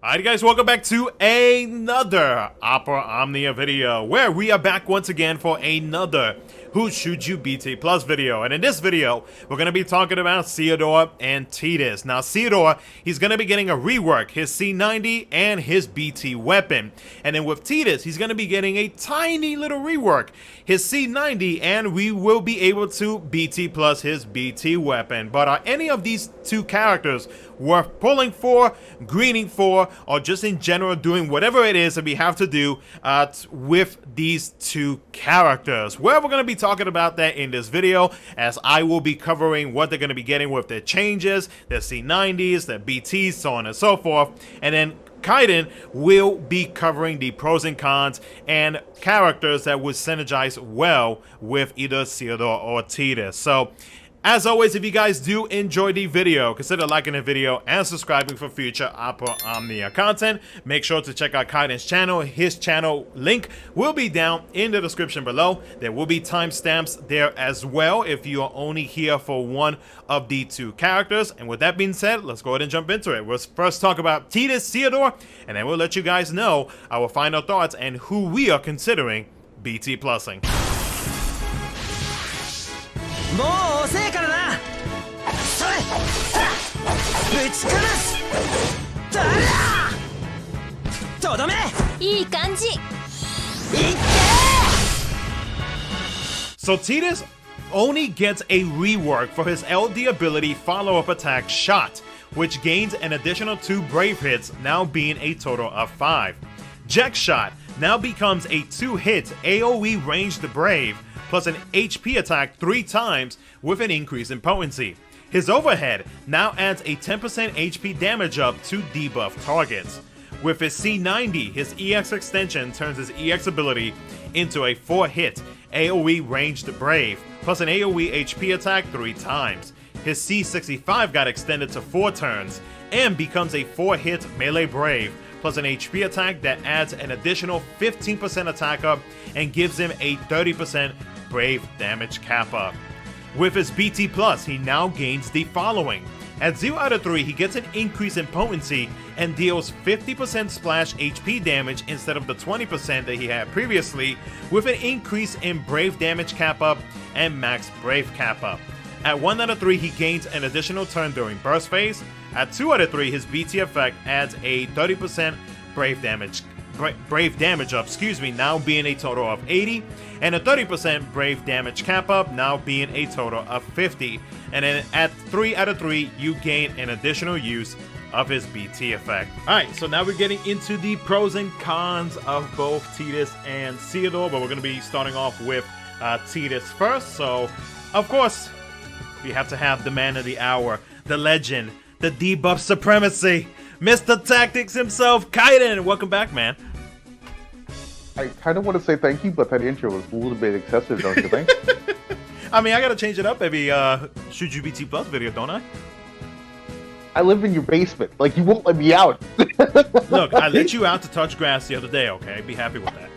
Alright guys, welcome back to another Opera Omnia video, where we are back once again for another Who Should You BT Plus video. And in this video, we're going to be talking about Ceodore and Tidus. Now Ceodore, he's going to be getting a rework, his C90 and his BT weapon. And then with Tidus, he's going to be getting a tiny little rework, his C90, and we will be able to BT Plus his BT weapon. But are any of these two characters worth pulling for, greening for, or just in general doing whatever it is that we have to do with these two characters? Well, we're going to be talking about that in this video, as I will be covering what they're going to be getting with their changes, their C90s, their BTs, so on and so forth. And then Kaiden will be covering the pros and cons and characters that would synergize well with either Ceodore or Tidus. So as always, if you guys do enjoy the video, consider liking the video and subscribing for future Opera Omnia content. Make sure to check out Kaiden's channel. His channel link will be down in the description below. There will be timestamps there as well if you are only here for one of the two characters. And with that being said, let's go ahead and jump into it. We'll first talk about Tidus Ceodore, and then we'll let you guys know our final thoughts and who we are considering BT Plusing. もう遅えからなそれぶちかますだらとどめいい感じいって So Tidus only gets a rework for his LD ability follow-up attack Shot, which gains an additional 2 brave hits, now being a total of 5. Jack Shot now becomes a 2-hit AoE ranged brave, plus an HP attack 3 times with an increase in potency. His overhead now adds a 10% HP damage up to debuff targets. With his C90, his EX extension turns his EX ability into a 4-hit AoE ranged brave, plus an AoE HP attack 3 times. His C65 got extended to 4 turns and becomes a 4-hit melee brave, plus an HP attack that adds an additional 15% attack up and gives him a 30% brave damage cap up. With his BT Plus, he now gains the following. At 0 out of 3, he gets an increase in potency and deals 50% splash HP damage instead of the 20% that he had previously, with an increase in brave damage cap up and max brave cap up. At 1 out of 3, he gains an additional turn during burst phase. At 2 out of 3, his BT effect adds a 30% brave damage up, now being a total of 80, and a 30% brave damage cap up, now being a total of 50. And then at 3 out of 3, you gain an additional use of his BT effect. Alright, so now we're getting into the pros and cons of both Tidus and Ceodore, but we're going to be starting off with Tidus first. So, of course, we have to have the man of the hour, the legend, the debuff supremacy, Mr. Tactics himself, Kaiden. Welcome back, man. I kind of want to say thank you, but that intro was a little bit excessive, don't you think? I mean, I gotta change it up every Should You BT Plus video, don't I? I live in your basement. Like, you won't let me out. Look, I let you out to touch grass the other day, okay? Be happy with that.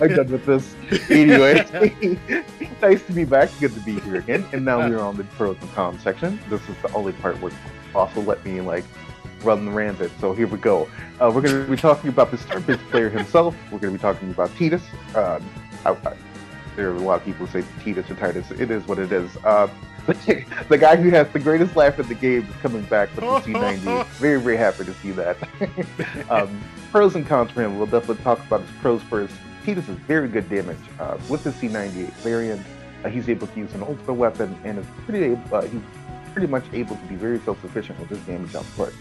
I'm done with this. Anyway, nice to be back. Good to be here again. And now we're on the pros and cons section. This is the only part where also let me, like, run rampant. So here we go. We're going to be talking about the star-based player himself. We're going to be talking about Tidus. There are a lot of people who say Tidus or Tidus. It is what it is. The guy who has the greatest laugh in the game is coming back with the C90. Very, very happy to see that. Pros and cons for him. We'll definitely talk about his pros first. Tidus is very good damage. With the C90 variant, he's able to use an ultimate weapon, and is he's pretty much able to be very self-sufficient with his damage output.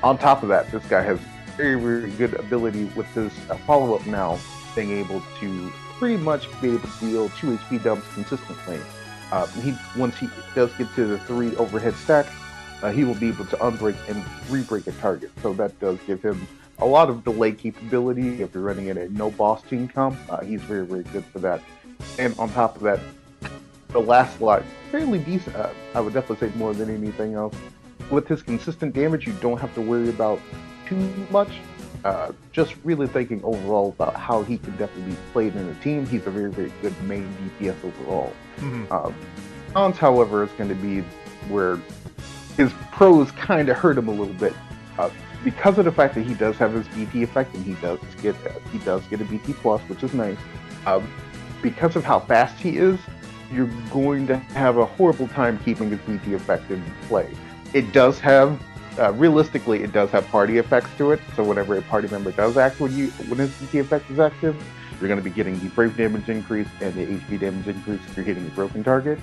On top of that, this guy has very, very good ability with his follow-up now, being able to pretty much be able to deal 2 HP dumps consistently. Once he does get to the 3 overhead stack, he will be able to unbreak and re-break a target. So that does give him a lot of delay capability. If you're running in a no boss team comp, he's very, very good for that. And on top of that, the last lot, fairly decent. I would definitely say more than anything else. With his consistent damage, you don't have to worry about too much. Just really thinking overall about how he can definitely be played in a team. He's a very, very good main DPS overall. Cons, however, is going to be where his pros kind of hurt him a little bit. because of the fact that he does have his BT effect and he does get a BT plus, which is nice. Because of how fast he is, you're going to have a horrible time keeping his BT effect in play. It does have, realistically, it does have party effects to it. So whenever a party member does act when his BT effect is active, you're going to be getting the brave damage increase and the HP damage increase if you're hitting a broken target.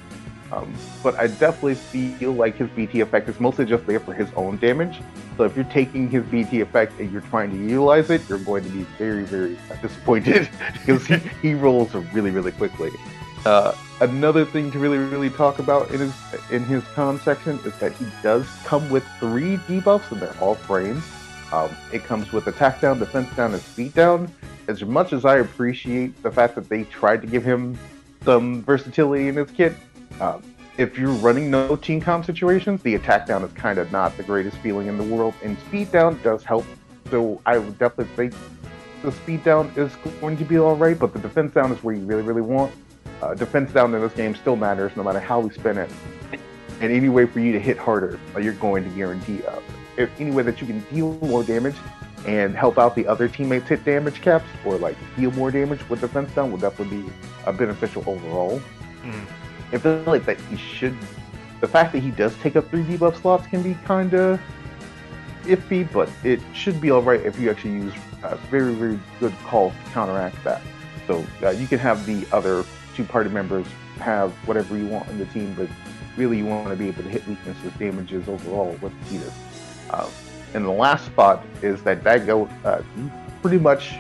But I definitely feel like his BT effect is mostly just there for his own damage. So if you're taking his BT effect and you're trying to utilize it, you're going to be very, very disappointed because he rolls really, really quickly. Another thing to really, really talk about in his con section is that he does come with 3 debuffs, and they're all frames. It comes with attack down, defense down, and speed down. As much as I appreciate the fact that they tried to give him some versatility in his kit, if you're running no team comp situations, the attack down is kind of not the greatest feeling in the world, and speed down does help. So I would definitely think the speed down is going to be all right, but the defense down is where you really, really want. Defense down in this game still matters no matter how we spin it. And any way for you to hit harder, you're going to guarantee any way that you can deal more damage and help out the other teammates hit damage caps or like deal more damage with defense down will definitely be beneficial overall. I feel like that the fact that he does take up 3 debuff slots can be kind of iffy, but it should be alright if you actually use very, very good calls to counteract that. So you can have the other 2 party members have whatever you want in the team, but really you want to be able to hit weaknesses damages overall with Tidus. And the last spot is that goat pretty much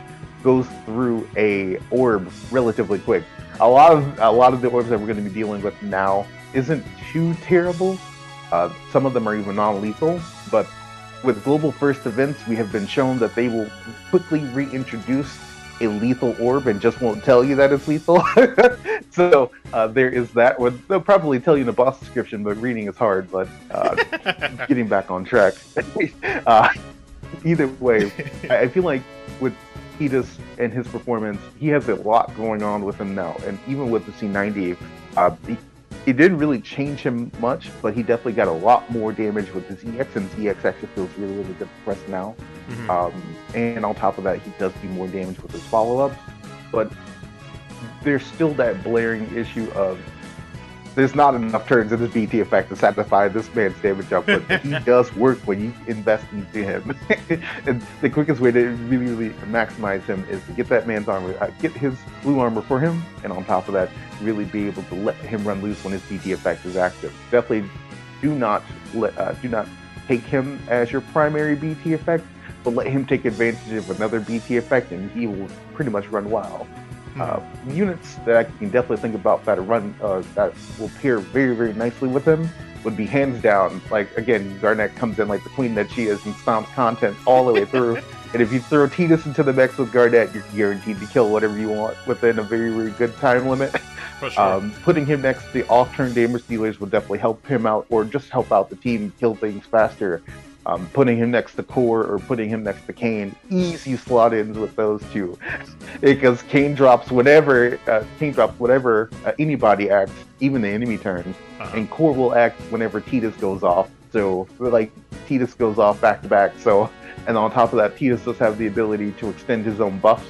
goes through a orb relatively quick. A lot of the orbs that we're going to be dealing with now isn't too terrible. Some of them are even non-lethal, but with global first events, we have been shown that they will quickly reintroduce a lethal orb and just won't tell you that it's lethal. So there is that. They'll probably tell you in the boss description, but reading is hard. But getting back on track. Either way, I feel like with Tidus and his performance, he has a lot going on with him now. And even with the C90, it didn't really change him much, but he definitely got a lot more damage with his EX, and his EX actually feels really, really good for us now. And on top of that, he does do more damage with his follow-ups, but there's still that blaring issue of there's not enough turns in his BT effect to satisfy this man's damage output. But he does work when you invest into him. And the quickest way to really, really maximize him is to get that man's armor, get his blue armor for him, and on top of that, really be able to let him run loose when his BT effect is active. Definitely do not take him as your primary BT effect, but let him take advantage of another BT effect, and he will pretty much run wild. Units that I can definitely think about that will pair very, very nicely with him would be hands down. Like again, Garnet comes in like the queen that she is and stomps content all the way through. And if you throw Tidus into the mix with Garnet, you're guaranteed to kill whatever you want within a very, very good time limit. For sure. Putting him next to the off-turn damage dealers will definitely help him out, or just help out the team kill things faster. Putting him next to Core or putting him next to Kane, easy slot-ins with those 2, because Kane drops whatever anybody acts, even the enemy turns, and Core will act whenever Tidus goes off. So like Tidus goes off back to back. So, and on top of that, Tidus does have the ability to extend his own buffs.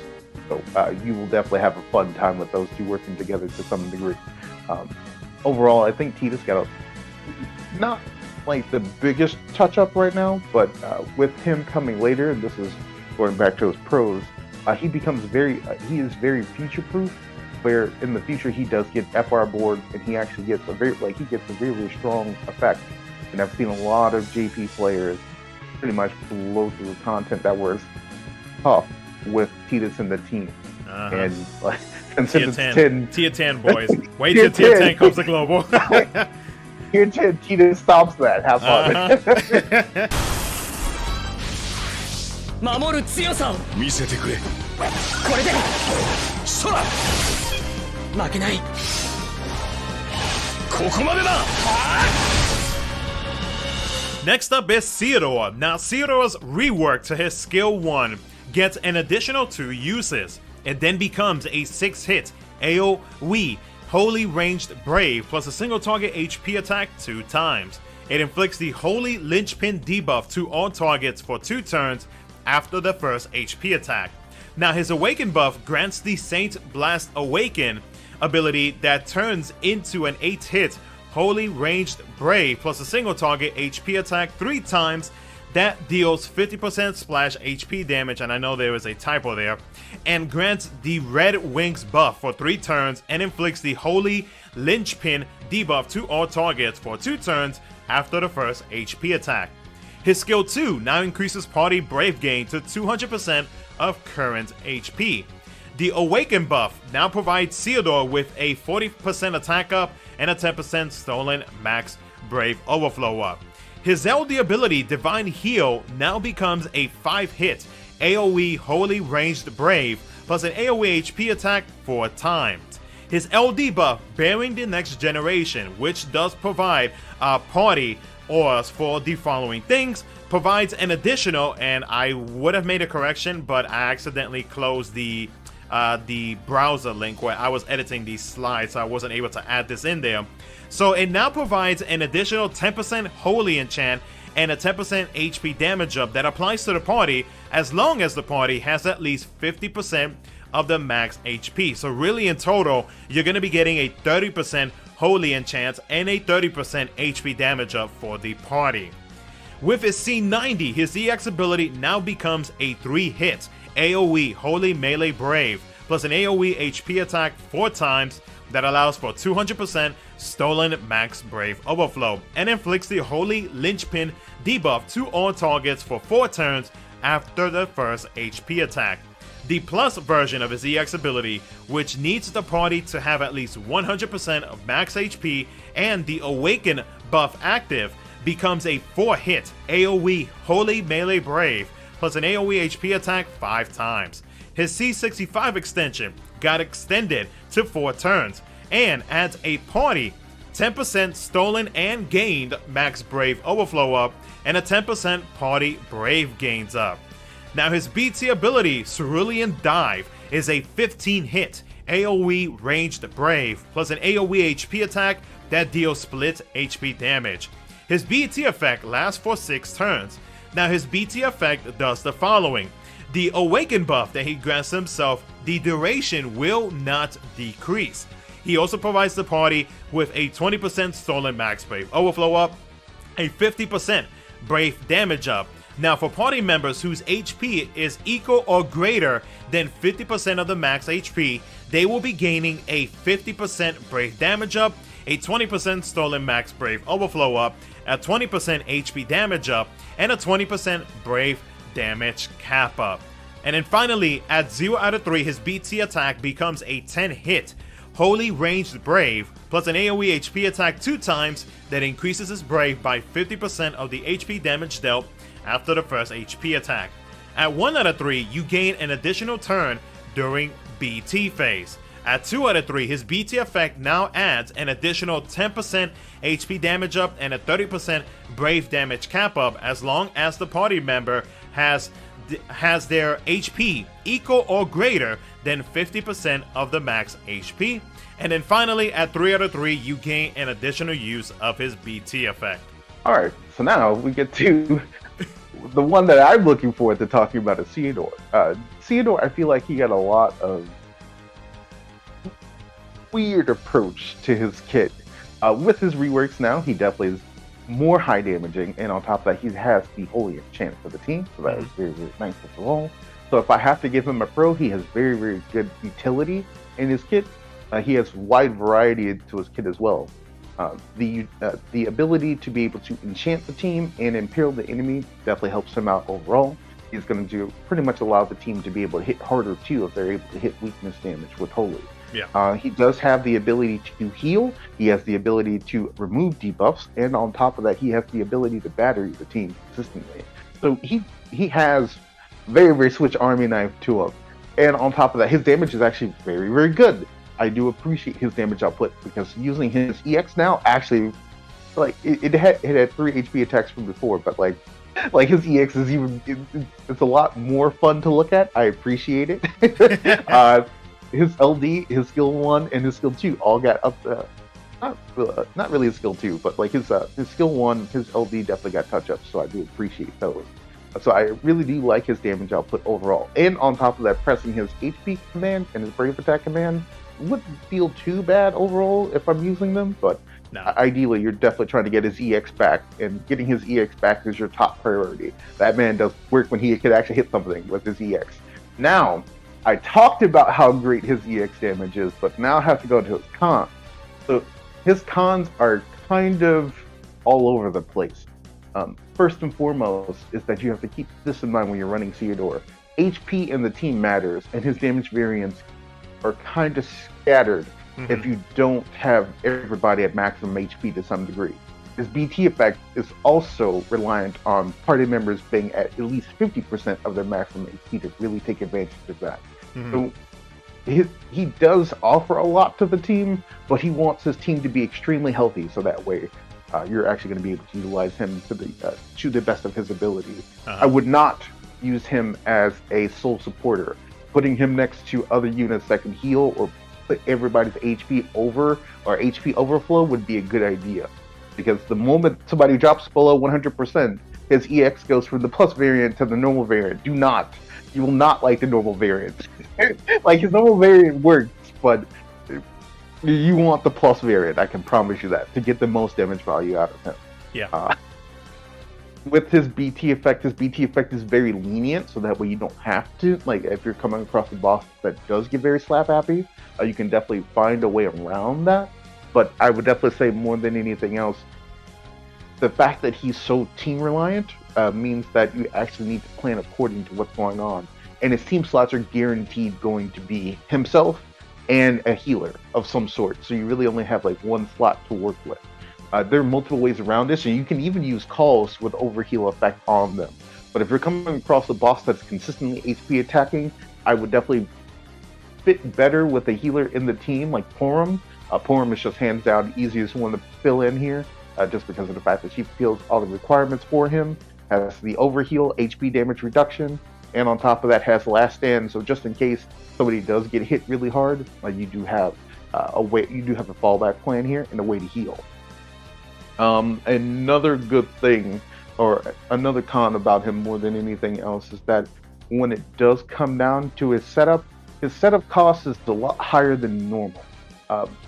So you will definitely have a fun time with those 2 working together to some degree. Overall, I think Tidus got not like the biggest touch up right now, but with him coming later, and this is going back to his pros, he is very future proof, where in the future he does get FR boards and he actually gets a very, very strong effect. And I've seen a lot of JP players pretty much blow through content that was tough with Tidus and the team. And like, and since it's 10 Tier 10 boys, wait till Tier 10 comes to global. Tier 10, Tidus stops that. Have fun. 守る強さを見せてくれ。これでそら負けない。ここまでだ。 Next up is Ceodore. Now Ceodore's rework to his skill 1 gets an additional 2 uses. It then becomes a 6-hit AoE Holy Ranged Brave plus a single target HP attack 2 times. It inflicts the Holy Linchpin debuff to all targets for 2 turns after the first HP attack. Now his Awaken buff grants the Saint Blast Awaken ability that turns into an 8-hit Holy Ranged Brave plus a single target HP attack 3 times that deals 50% splash HP damage, and I know there was a typo there, and grants the Red Wings buff for 3 turns and inflicts the Holy Linchpin debuff to all targets for 2 turns after the first HP attack. His skill 2 now increases party Brave gain to 200% of current HP. The Awaken buff now provides Ceodore with a 40% attack up and a 10% stolen max Brave overflow up. His LD ability Divine Heal now becomes a 5-hit AoE Holy Ranged Brave plus an AoE HP attack 4 times. His LD buff Bearing the Next Generation, which does provide party auras for the following things, provides an additional, and I would have made a correction, but I accidentally closed the browser link where I was editing these slides, so I wasn't able to add this in there. So it now provides an additional 10% Holy Enchant and a 10% HP damage up that applies to the party as long as the party has at least 50% of the max HP. So really in total, you're going to be getting a 30% Holy Enchant and a 30% HP damage up for the party. With his C90, his EX ability now becomes a 3-hit AoE Holy Melee Brave plus an AoE HP attack 4 times that allows for 200% stolen max Brave overflow and inflicts the Holy Linchpin debuff to all targets for 4 turns after the first HP attack. The Plus version of his EX ability, which needs the party to have at least 100% of max HP and the Awaken buff active, becomes a 4-hit AoE Holy Melee Brave plus an AoE HP attack 5 times. His C65 extension got extended to 4 turns and adds a party 10% stolen and gained max Brave overflow up and a 10% party Brave gains up. Now his BT ability, Cerulean Dive, is a 15-hit AoE Ranged Brave plus an AoE HP attack that deals split HP damage. His BT effect lasts for 6 turns. Now his BT effect does the following. The Awaken buff that he grants himself, the duration will not decrease. He also provides the party with a 20% stolen max Brave overflow up, a 50% Brave damage up. Now for party members whose HP is equal or greater than 50% of the max HP, they will be gaining a 50% Brave damage up, a 20% stolen max Brave overflow up, a 20% HP damage up, and a 20% Brave damage cap up. And then finally, at 0 out of 3, his BT attack becomes a 10-hit Holy Ranged Brave plus an AoE HP attack 2 times that increases his Brave by 50% of the HP damage dealt after the first HP attack. At 1 out of 3, you gain an additional turn during BT phase. At 2 out of 3, his BT effect now adds an additional 10% HP damage up and a 30% Brave damage cap up as long as the party member has their HP equal or greater than 50% of the max HP. And then finally, at 3 out of 3, you gain an additional use of his BT effect. Alright, so now we get to the one that I'm looking forward to talking about is Ceodore. Ceodore, I feel like he got a lot of weird approach to his kit. With his reworks now, he definitely is more high damaging, and on top of that, he has the Holy Enchant for the team, so that is very, very nice as well. So if I have to give him a pro, he has very, very good utility in his kit. He has wide variety to his kit as well. The ability to be able to enchant the team and impale the enemy definitely helps him out overall. He's going to pretty much allow the team to be able to hit harder too if they're able to hit weakness damage with Holy. Yeah. He does have the ability to heal, he has the ability to remove debuffs, and on top of that, he has the ability to battery the team consistently. So he has very, very switch army knife to him. And on top of that, his damage is actually very, very good. I do appreciate his damage output because using his EX now, actually, like it had 3 HP attacks from before, but like his EX is it's a lot more fun to look at. I appreciate it. His LD, his skill 1, and his skill 2 all got up not really his skill 2, but like his skill 1, his LD definitely got touch-ups, so I do appreciate those. So I really do like his damage output overall. And on top of that, pressing his HP command and his Brave Attack command wouldn't feel too bad overall if I'm using them, but ideally you're definitely trying to get his EX back, and getting his EX back is your top priority. That man does work when he could actually hit something with his EX. Now, I talked about how great his EX damage is, but now I have to go to his cons. So his cons are kind of all over the place. First and foremost is that you have to keep this in mind when you're running Ceodore. HP in the team matters, and his damage variants are kind of scattered if you don't have everybody at maximum HP to some degree. His BT effect is also reliant on party members being at least 50% of their maximum HP to really take advantage of that. So he does offer a lot to the team, but he wants his team to be extremely healthy, so that way you're actually going to be able to utilize him to the best of his ability. I would not use him as a sole supporter. Putting him next to other units that can heal or put everybody's HP over or HP overflow would be a good idea. Because the moment somebody drops below 100%, his EX goes from the plus variant to the normal variant. You will not like the normal variant. Like, his normal variant works, but you want the plus variant, I can promise you that, to get the most damage value out of him. Yeah. With his BT effect is very lenient, so that way you don't have to. Like, if you're coming across a boss that does get very slap happy, you can definitely find a way around that. But I would definitely say, more than anything else, the fact that he's so team reliant means that you actually need to plan according to what's going on. And his team slots are guaranteed going to be himself and a healer of some sort. So you really only have like one slot to work with. There are multiple ways around this, and you can even use calls with overheal effect on them. But if you're coming across a boss that's consistently HP attacking, I would definitely fit better with a healer in the team, like Porum. Porum is just hands down the easiest one to fill in here, just because of the fact that she fills all the requirements for him, has the overheal, HP damage reduction, and on top of that has Last Stand. So just in case somebody does get hit really hard, you do have a fallback plan here and a way to heal. Another good thing, or another con about him more than anything else, is that when it does come down to his setup cost is a lot higher than normal.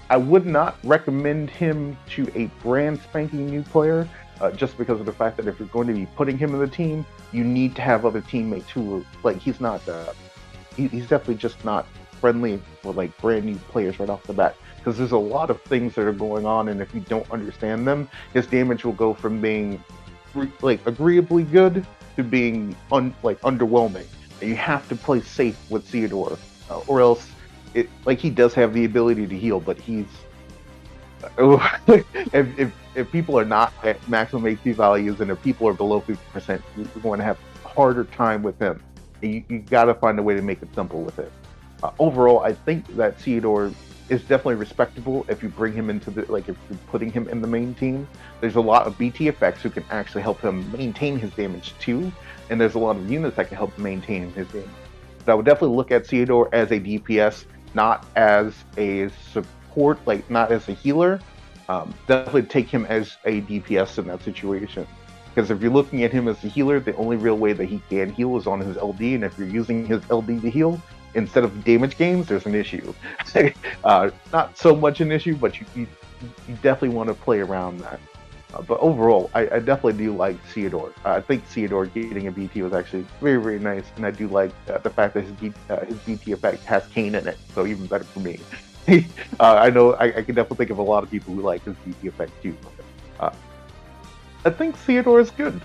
I would not recommend him to a brand spanking new player, just because of the fact that if you're going to be putting him in the team, you need to have other teammates who are, like, he's definitely just not friendly with like brand new players right off the bat. Because there's a lot of things that are going on, and if you don't understand them, his damage will go from being like agreeably good to being underwhelming. And you have to play safe with Ceodore, or else he does have the ability to heal, but he's if people are not at maximum HP values and if people are below 50%, you're going to have a harder time with him. And you got to find a way to make it simple with it. Overall, I think that Ceodore is definitely respectable if you bring him into if you're putting him in the main team. There's a lot of BT effects who can actually help him maintain his damage too, and there's a lot of units that can help maintain his damage. So I would definitely look at Ceodore as a DPS, not as a support, not as a healer. Definitely take him as a DPS in that situation. Because if you're looking at him as a healer, the only real way that he can heal is on his LD, and if you're using his LD to heal, instead of damage gains, there's an issue. Not so much an issue, but you definitely want to play around that. But overall, I definitely do like Ceodore. I think Ceodore getting a BT was actually very, very nice, and I do like the fact that his BT effect has Kane in it, so even better for me. I know I can definitely think of a lot of people who like his BT effect too. I think Ceodore is good.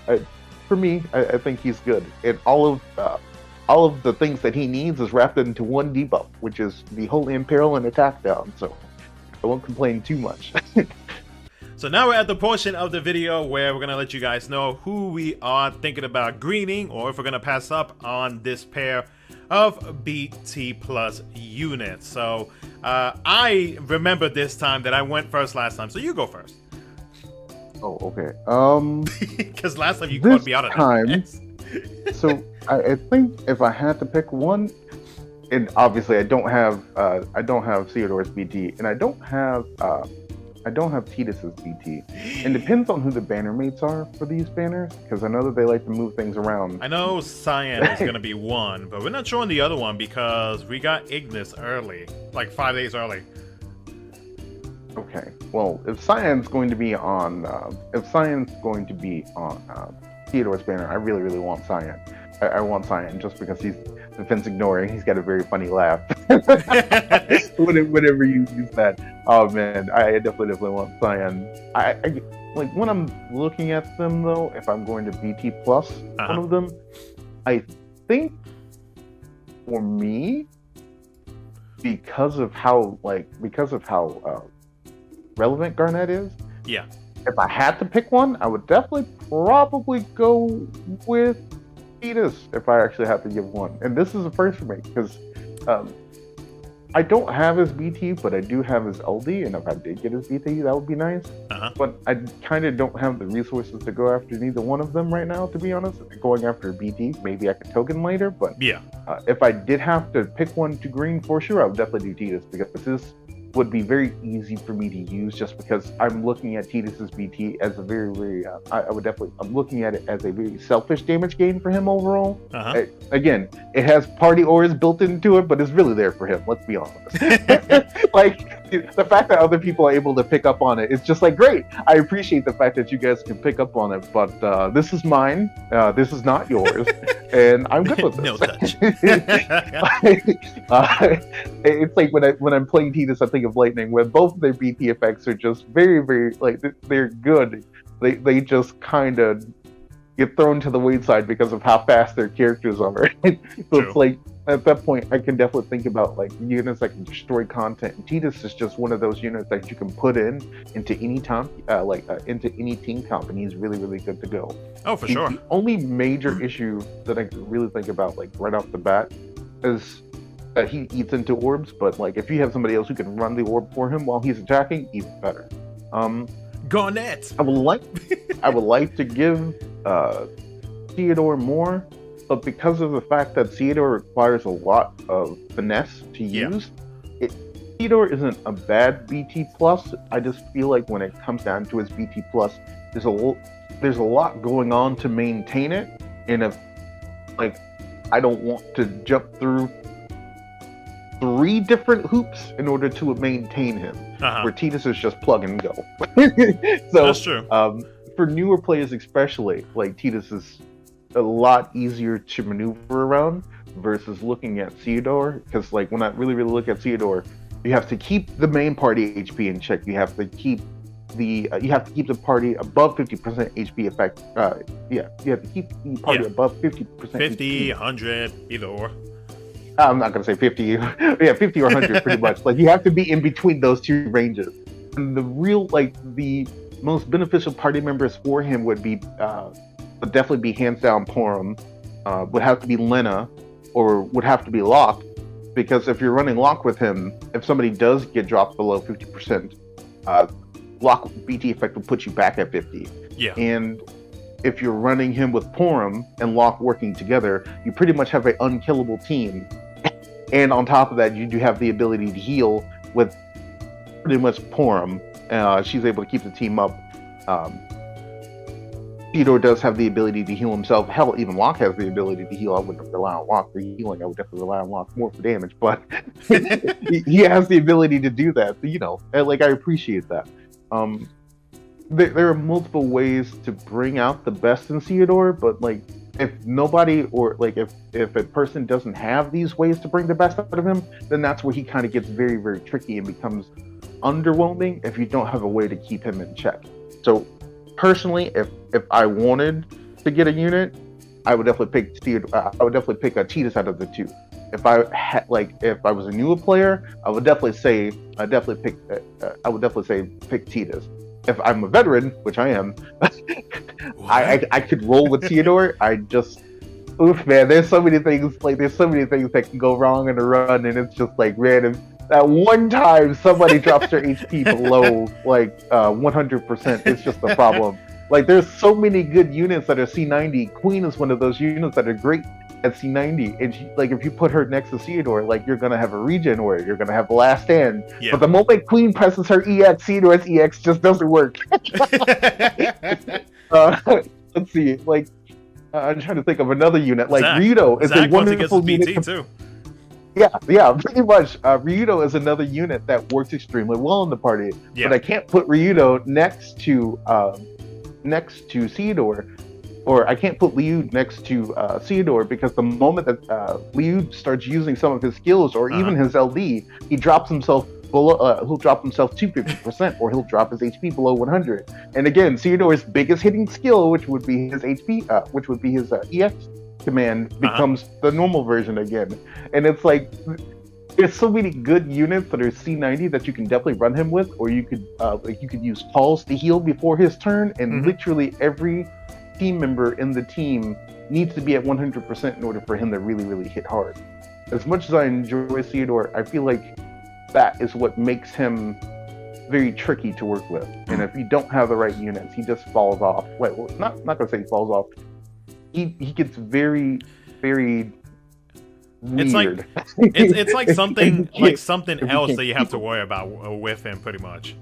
For me, I think he's good, and all of the things that he needs is wrapped into one debuff, which is the Holy Imperil and Attack Down, so I won't complain too much. So now we're at the portion of the video where we're going to let you guys know who we are thinking about greening, or if we're going to pass up on this pair of BT Plus units. So I remember this time that I went first last time, so you go first. Oh, okay. Because last time you caught me out of time. So I think if I had to pick one, and obviously I don't have Ceodore's BT, and I don't have I don't have Tidus BT. It depends on who the banner mates are for these banners, because I know that they like to move things around. I know Cyan is going to be one, but we're not showing the other one because we got Ignis early, like 5 days early. Okay, well, if Cyan's going to be on Ceodore's banner, I really, really want Cyan. I want Cyan just because he's defense ignoring. He's got a very funny laugh. Whenever you use that, oh man, I definitely want Cyan. I like when I'm looking at them though. If I'm going to BT plus one of them, I think for me, because of how relevant Garnet is. Yeah. If I had to pick one, I would definitely probably go with Tidus if I actually have to give one. And this is a first for me because I don't have his BT, but I do have his LD. And if I did get his BT, that would be nice. But I kind of don't have the resources to go after neither one of them right now, to be honest. Going after BT, maybe I could token later. But yeah, if I did have to pick one to green for sure, I would definitely do Tidus because this would be very easy for me to use just because I'm looking at Tidus's BT as a very, very, I'm looking at it as a very selfish damage gain for him overall. Again, it has party auras built into it, but it's really there for him, let's be honest. Like, the fact that other people are able to pick up on it, it's just like, great. I appreciate the fact that you guys can pick up on it, but this is mine, this is not yours, and I'm good with this. No touch. It's like when I'm playing Tidus, I think of Lightning, where both of their BT effects are just very, very, like, they're good. They just kind of get thrown to the wayside because of how fast their characters are. So it's like, at that point, I can definitely think about like units that can destroy content. And Tidus is just one of those units that you can put into any time, into any team comp, and he's really, really good to go. Oh, for sure. The only major issue that I can really think about, like right off the bat, is that he eats into orbs. But like, if you have somebody else who can run the orb for him while he's attacking, even better. Garnet. I would like to give Ceodore more, but because of the fact that Ceodore requires a lot of finesse to use, Ceodore isn't a bad BT plus. I just feel like when it comes down to his BT plus, there's a lot going on to maintain it, and if like I don't want to jump through 3 different hoops in order to maintain him, where Tidus is just plug and go. So that's true. For newer players especially, like Tidus is a lot easier to maneuver around versus looking at Ceodore, because like when I really, really look at Ceodore, you have to keep the main party HP in check. You have to keep the party above 50% HP effect. You have to keep the party above 50%. 50, 100, either or. I'm not gonna say 50. Yeah, 50 or 100, pretty much. Like you have to be in between those 2 ranges. And the most beneficial party members for him would definitely be hands down Porum, would have to be Lena, or would have to be Locke, because if you're running Locke with him, if somebody does get dropped below 50%, Locke BT effect will put you back at 50. Yeah. And if you're running him with Porum and Locke working together, you pretty much have an unkillable team. And on top of that, you do have the ability to heal with pretty much Porum. She's able to keep the team up. Ceodore does have the ability to heal himself. Hell, even Locke has the ability to heal. I wouldn't rely on Locke for healing. I would definitely rely on Locke more for damage. But he has the ability to do that. So, I appreciate that. There are multiple ways to bring out the best in Ceodore, but like if nobody or like if a person doesn't have these ways to bring the best out of him, then that's where he kind of gets very, very tricky and becomes underwhelming if you don't have a way to keep him in check. So personally, if I wanted to get a unit, I would definitely pick Ceodore. I would definitely pick a Tidus out of the 2. If I had if I was a newer player, I would definitely say pick Tidus. If I'm a veteran, which I am, I could roll with Ceodore. Man, there's so many things that can go wrong in a run, and it's just like random. That one time somebody drops their HP below 100%, it's just a problem. Like there's so many good units that are C90. Queen is one of those units that are great at C90, and if you put her next to Ceodore, like you're gonna have a regen or you're gonna have the last stand. Yeah. But the moment Queen presses her EX, Ceodore's EX just doesn't work. Let's see, I'm trying to think of another unit. Like Ryudo is a wonderful unit too. Yeah, pretty much. Ryudo is another unit that works extremely well in the party, but I can't put Ryudo next to Ceodore, or I can't put Liu next to Ceodore, because the moment that Liu starts using some of his skills or even his LD, he drops himself below. He'll drop himself to 50%, or he'll drop his HP below 100. And again, Ceodore's biggest hitting skill, which would be his HP, which would be his EX command, becomes the normal version again. And it's like, there's so many good units that are C90 that you can definitely run him with, or you could use Pulse to heal before his turn, and literally every team member in the team needs to be at 100% in order for him to really, really hit hard. As much as I enjoy Ceodore, I feel like that is what makes him very tricky to work with. And if you don't have the right units, he just falls off. Not gonna say he falls off. He gets very, very weird. It's like something else that you have to worry about with him, pretty much.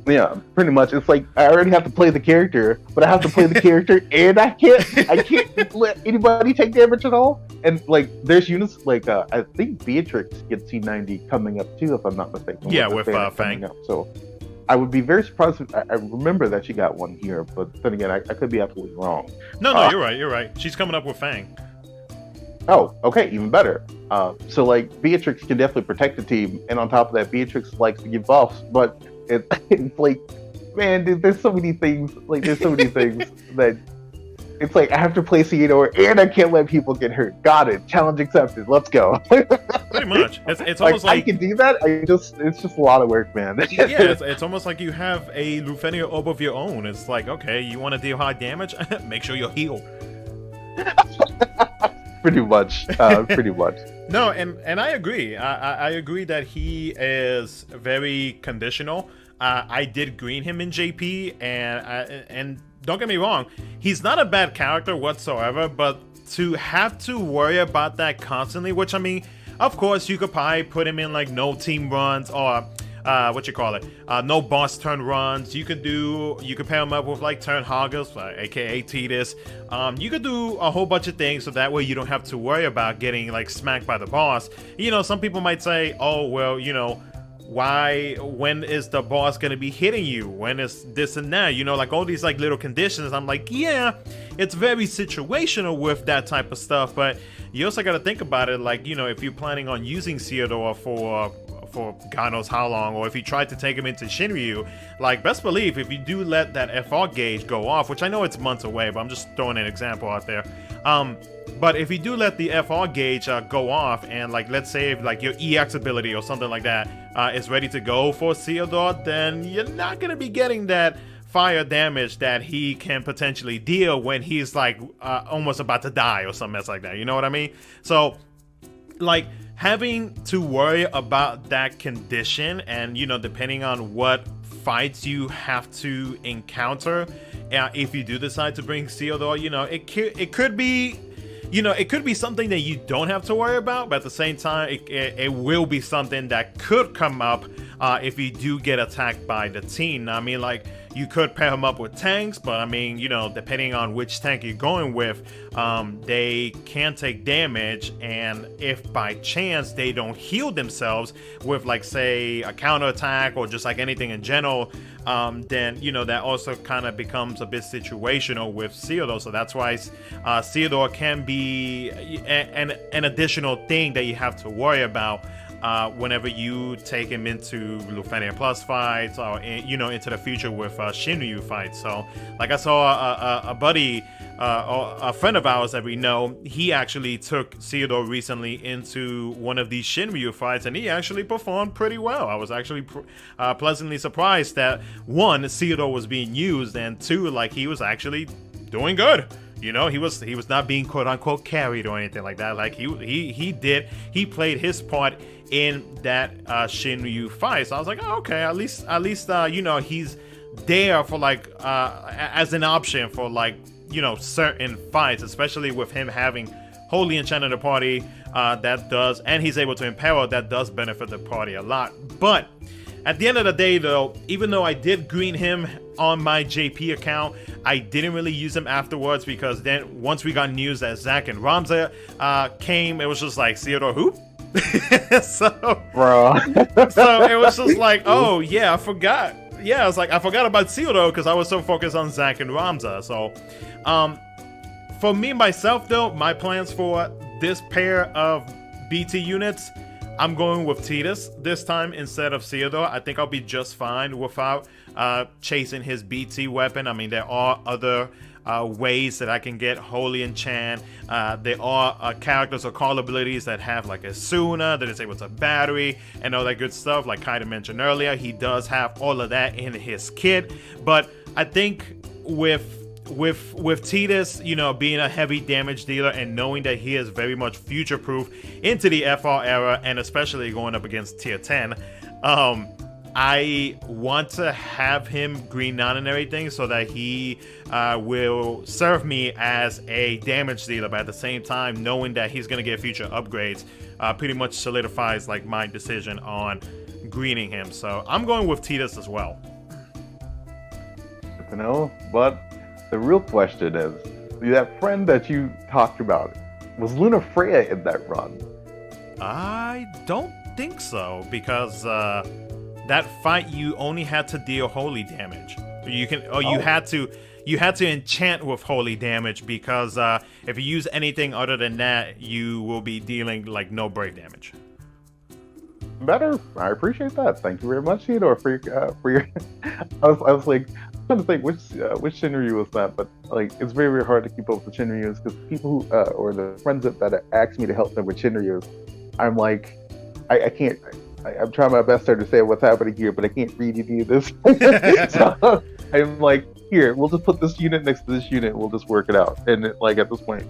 Yeah, pretty much. It's like I already have to play the character, but I have to play the character, and I can't let anybody take damage at all. And there's units I think Beatrix gets C90 coming up too, if I'm not mistaken. Yeah, with Fang. So I would be very surprised if I remember that she got one here, but then again, I could be absolutely wrong. No, you're right. She's coming up with Fang. Oh, okay, even better. So Beatrix can definitely protect the team, and on top of that, Beatrix likes to give buffs, but it's like, man, dude, there's so many things. There's so many things that it's like I have to play Ceodore, and I can't let people get hurt. Got it. Challenge accepted. Let's go. Pretty much. It's almost like I can do that. It's just a lot of work, man. Yeah, it's almost like you have a Lufenia orb of your own. It's like, okay, you want to deal high damage? Make sure you're healed. Pretty much. No, and I agree. I agree that he is very conditional. I did green him in JP, and don't get me wrong, he's not a bad character whatsoever, but to have to worry about that constantly, which I mean, of course, you could probably put him in no team runs or no boss turn runs. You could pair him up with turn hoggers, aka Tidus. You could do a whole bunch of things, so that way you don't have to worry about getting smacked by the boss. Some people might say, oh well, when is the boss gonna be hitting you? When is this and that? All these little conditions. I'm like, yeah, it's very situational with that type of stuff, but you also got to think about it, if you're planning on using Ceodore for God knows how long, or if you tried to take him into Shinryu, best believe if you do let that FR gauge go off, which I know it's months away, but I'm just throwing an example out there. But if you do let the FR gauge go off, and let's say if your EX ability or something like that is ready to go for Ceodore, then you're not gonna be getting that fire damage that he can potentially deal when he's almost about to die or something else like that. You know what I mean? So having to worry about that condition, and depending on what fights you have to encounter, if you do decide to bring Ceodore, it could be it could be something that you don't have to worry about, but at the same time, it will be something that could come up if you do get attacked by the team. I mean, you could pair him up with tanks, but I mean, depending on which tank you're going with, they can take damage, and if by chance they don't heal themselves with say a counterattack or just anything in general, then that also kind of becomes a bit situational with Ceodore. So that's why Ceodore can be an additional thing that you have to worry about whenever you take him into Lufenia Plus fights, or into the future with Shinryu fights. So I saw a buddy, a friend of ours that we know, he actually took Ceodore recently into one of these Shinryu fights, and he actually performed pretty well. I was actually pleasantly surprised that, one, Ceodore was being used, and two, he was actually doing good. He was not being quote unquote carried or anything like that. He played his part in that Shinryu fight. So I was like, oh, okay, at least he's there for as an option for certain fights, especially with him having Holy Enchanted the party, that does, and he's able to empower, that does benefit the party a lot. But at the end of the day, though, even though I did green him on my JP account, I didn't really use him afterwards, because then once we got news that Zack and Ramza came, it was just like, Ceodore who? so it was just like, oh yeah, I forgot. Yeah, I was like, I forgot about Ceodore because I was so focused on Zack and Ramza. So for me myself though, my plans for this pair of BT units, I'm going with Tidus this time instead of Ceodore. I think I'll be just fine without chasing his BT weapon. I mean, there are other ways that I can get Holy Enchant. There are characters or call abilities that have like a Suna that is able to battery and all that good stuff. Like Kaida mentioned earlier, he does have all of that in his kit. But I think with Tidus, you know, being a heavy damage dealer and knowing that he is very much future-proof into the FR era, and especially going up against tier 10, I want to have him green on and everything so that he will serve me as a damage dealer, but at the same time, knowing that he's going to get future upgrades pretty much solidifies like my decision on greening him. So I'm going with Tidus as well. You know, but the real question is, that friend that you talked about, was Luna Freya in that run? I don't think so, because that fight you only had to deal holy damage. You had to enchant with holy damage, because if you use anything other than that, you will be dealing like no brave damage. Better. I appreciate that. Thank you very much, Ceodore, for your. I was like trying to think which Shinryu was that, but like it's very, very hard to keep up with Shinryus, because people who or the friends that ask me to help them with Shinryus, I'm like, I can't. I'm trying my best to understand what's happening here, but I can't read any of this. So I'm like, here, we'll just put this unit next to this unit, we'll just work it out. And like at this point,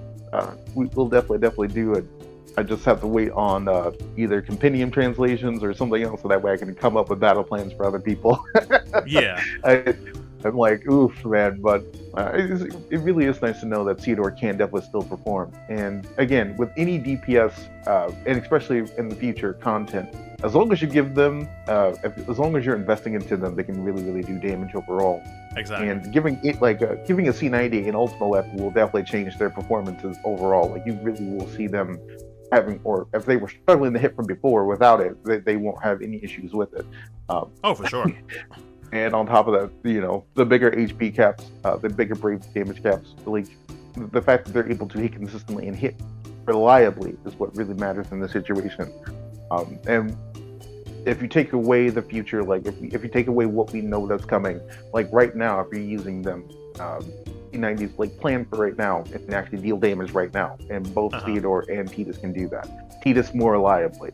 we'll definitely do it. I just have to wait on either compendium translations or something else, so that way I can come up with battle plans for other people. Yeah. I'm like, oof, man, but it really is nice to know that Ceodore can definitely still perform. And again, with any DPS, and especially in the future content, as long as you give them, as long as you're investing into them, they can really, really do damage overall. Exactly. And giving a C90 an ultimate weapon will definitely change their performances overall. Like, you really will see them having, or if they were struggling to hit from before, without it, they won't have any issues with it. Oh, for sure. And on top of that, you know, the bigger HP caps, the bigger brave damage caps, like the fact that they're able to hit consistently and hit reliably is what really matters in this situation. And if you take away the future, like if you take away what we know that's coming, like right now, if you're using them, C90s, like plan for right now, it can actually deal damage right now. And both Ceodore and Tidus can do that. Tidus more reliably.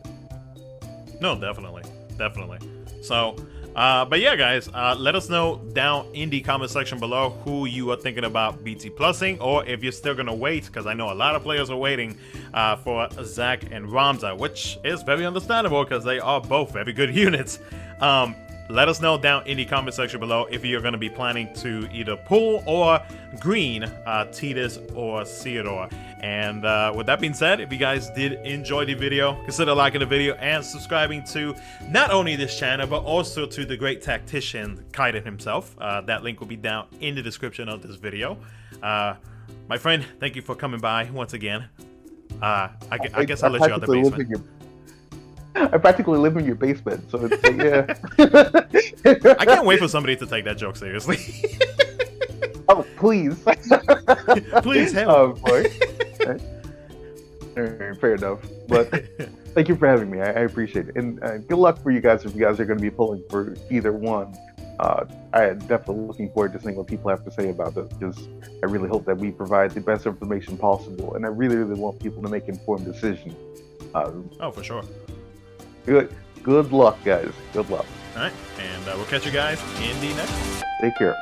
No, definitely. So, but yeah, guys, let us know down in the comment section below who you are thinking about BT Plusing, or if you're still gonna wait, because I know a lot of players are waiting for Zack and Ramza, which is very understandable because they are both very good units. Let us know down in the comment section below if you're going to be planning to either pull or green Tidus or Ceodore. And with that being said, if you guys did enjoy the video, consider liking the video and subscribing to not only this channel, but also to the great tactician Kaiden himself. That link will be down in the description of this video. My friend, thank you for coming by once again. I guess I'll let you out the basement. I practically live in your basement, so it's like, yeah. I can't wait for somebody to take that joke seriously. Oh, please. Please help. Boy. Fair enough. But thank you for having me. I appreciate it. And good luck for you guys if you guys are going to be pulling for either one. I am definitely looking forward to seeing what people have to say about this, because I really hope that we provide the best information possible. And I really, really want people to make informed decisions. Oh, for sure. Good luck, guys. Good luck. All right, and we'll catch you guys in the next one. Take care.